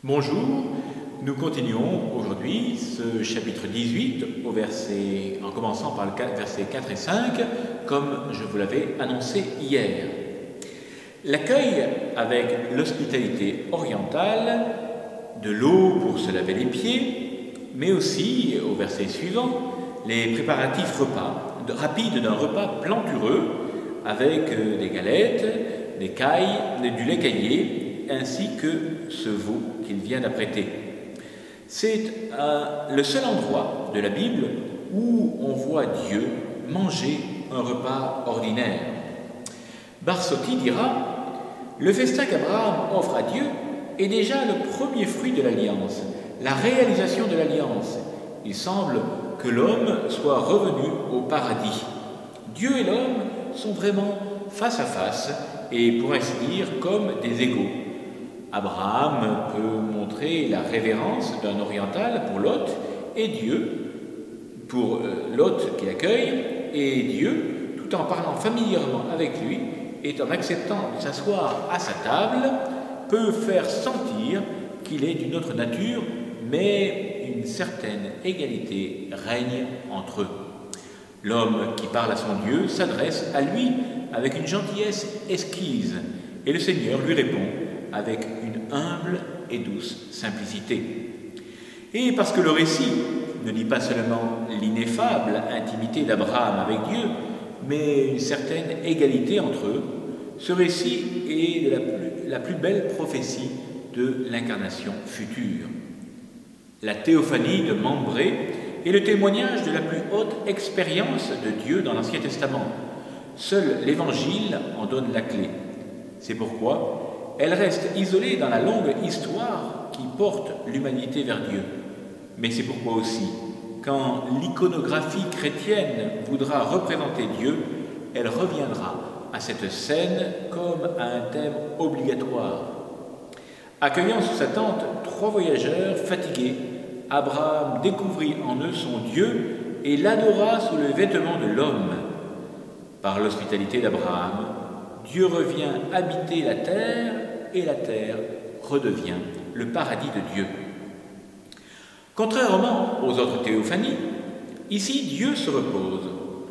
Bonjour, nous continuons aujourd'hui ce chapitre 18 en commençant par le verset 4 et 5, comme je vous l'avais annoncé hier. L'accueil avec l'hospitalité orientale, de l'eau pour se laver les pieds, mais aussi, au verset suivant, les préparatifs rapides d'un repas plantureux avec des galettes, des cailles, du lait caillé, ainsi que ce veau qu'il vient d'apprêter. C'est le seul endroit de la Bible où on voit Dieu manger un repas ordinaire. Barsotti dira « Le festin qu'Abraham offre à Dieu est déjà le premier fruit de l'alliance, la réalisation de l'alliance. Il semble que l'homme soit revenu au paradis. Dieu et l'homme sont vraiment face à face et, pour ainsi dire, comme des égaux. Abraham peut montrer la révérence d'un oriental pour Lot et Dieu, pour Lot qui accueille, et Dieu, tout en parlant familièrement avec lui et en acceptant de s'asseoir à sa table, peut faire sentir qu'il est d'une autre nature, mais une certaine égalité règne entre eux. L'homme qui parle à son Dieu s'adresse à lui avec une gentillesse exquise, et le Seigneur lui répond avec une humble et douce simplicité. Et parce que le récit ne dit pas seulement l'ineffable intimité d'Abraham avec Dieu, mais une certaine égalité entre eux, ce récit est la plus belle prophétie de l'incarnation future. La théophanie de Mambré est le témoignage de la plus haute expérience de Dieu dans l'Ancien Testament. Seul l'Évangile en donne la clé. C'est pourquoi elle reste isolée dans la longue histoire qui porte l'humanité vers Dieu. Mais c'est pourquoi aussi, quand l'iconographie chrétienne voudra représenter Dieu, elle reviendra à cette scène comme à un thème obligatoire. Accueillant sous sa tente 3 voyageurs fatigués, Abraham découvrit en eux son Dieu et l'adora sous le vêtement de l'homme. Par l'hospitalité d'Abraham, Dieu revient habiter la terre et la terre redevient le paradis de Dieu. Contrairement aux autres théophanies, ici Dieu se repose.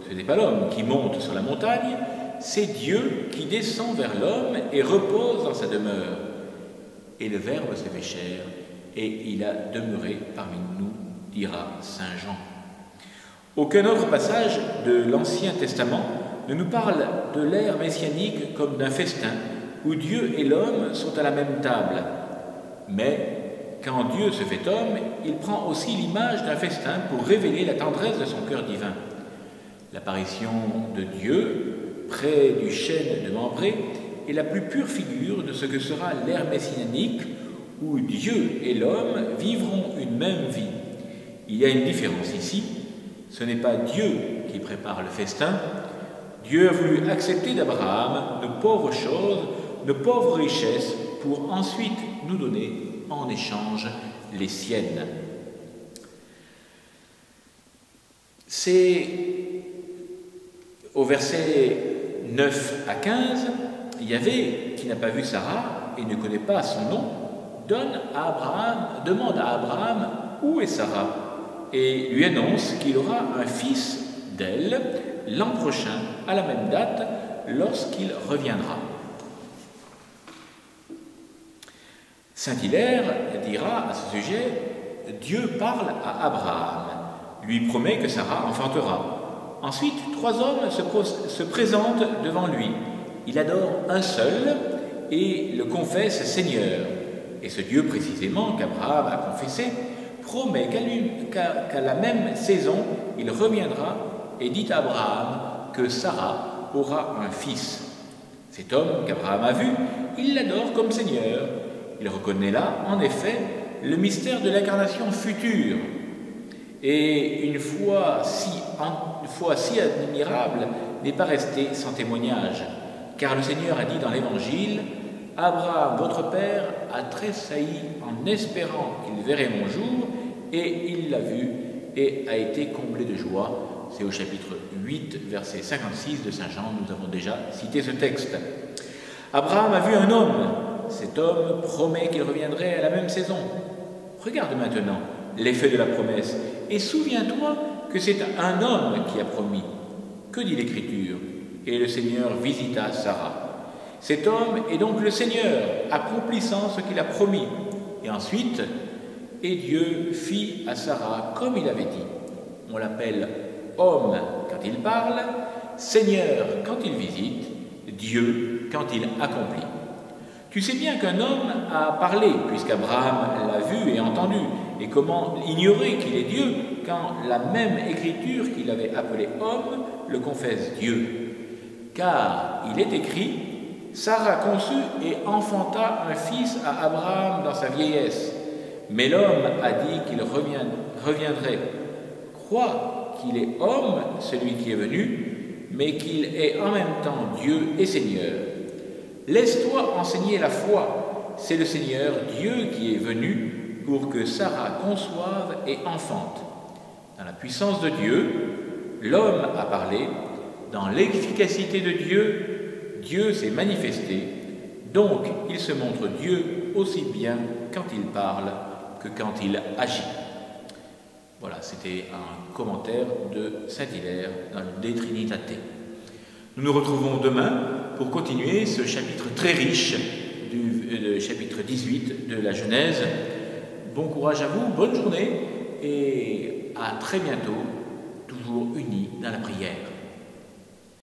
Ce n'est pas l'homme qui monte sur la montagne, c'est Dieu qui descend vers l'homme et repose dans sa demeure. Et le Verbe s'est fait chair et il a demeuré parmi nous, dira saint Jean. Aucun autre passage de l'Ancien Testament ne nous parle de l'ère messianique comme d'un festin où Dieu et l'homme sont à la même table. Mais quand Dieu se fait homme, il prend aussi l'image d'un festin pour révéler la tendresse de son cœur divin. L'apparition de Dieu près du chêne de Mambré est la plus pure figure de ce que sera l'ère messianique où Dieu et l'homme vivront une même vie. Il y a une différence ici, ce n'est pas Dieu qui prépare le festin. Dieu a voulu accepter d'Abraham de pauvres choses, de pauvres richesses, pour ensuite nous donner en échange les siennes. C'est au verset 9 à 15, Yahvé, qui n'a pas vu Sarah et ne connaît pas son nom, demande à Abraham où est Sarah et lui annonce qu'il aura un fils d'elle l'an prochain, à la même date, lorsqu'il reviendra. Saint Hilaire dira à ce sujet « Dieu parle à Abraham, lui promet que Sarah enfantera. Ensuite, 3 hommes se présentent devant lui. Il adore un seul et le confesse Seigneur. Et ce Dieu précisément qu'Abraham a confessé promet qu'à la même saison, il reviendra et dit à Abraham que Sarah aura un fils. Cet homme qu'Abraham a vu, il l'adore comme Seigneur. Il reconnaît là, en effet, le mystère de l'incarnation future. Et une foi si admirable n'est pas restée sans témoignage, car le Seigneur a dit dans l'Évangile « Abraham, votre père, a tressailli en espérant qu'il verrait mon jour, et il l'a vu et a été comblé de joie. » C'est au chapitre 8, verset 56 de saint Jean, nous avons déjà cité ce texte. Abraham a vu un homme, cet homme promet qu'il reviendrait à la même saison. Regarde maintenant l'effet de la promesse et souviens-toi que c'est un homme qui a promis. Que dit l'Écriture? Et le Seigneur visita Sarah. Cet homme est donc le Seigneur, accomplissant ce qu'il a promis. Et ensuite, et Dieu fit à Sarah comme il avait dit. On l'appelle homme quand il parle, Seigneur quand il visite, Dieu quand il accomplit. Tu sais bien qu'un homme a parlé, puisqu'Abraham l'a vu et entendu, et comment ignorer qu'il est Dieu quand la même écriture qu'il avait appelé homme le confesse Dieu. Car il est écrit, Sarah conçut et enfanta un fils à Abraham dans sa vieillesse, mais l'homme a dit qu'il reviendrait. Crois qu'il est homme, celui qui est venu, mais qu'il est en même temps Dieu et Seigneur. Laisse-toi enseigner la foi, c'est le Seigneur Dieu qui est venu pour que Sarah conçoive et enfante. Dans la puissance de Dieu, l'homme a parlé, dans l'efficacité de Dieu, Dieu s'est manifesté, donc il se montre Dieu aussi bien quand il parle que quand il agit. Voilà, c'était un commentaire de Saint-Hilaire dans le De Trinitate. Nous nous retrouvons demain pour continuer ce chapitre très riche du chapitre 18 de la Genèse. Bon courage à vous, bonne journée et à très bientôt, toujours unis dans la prière.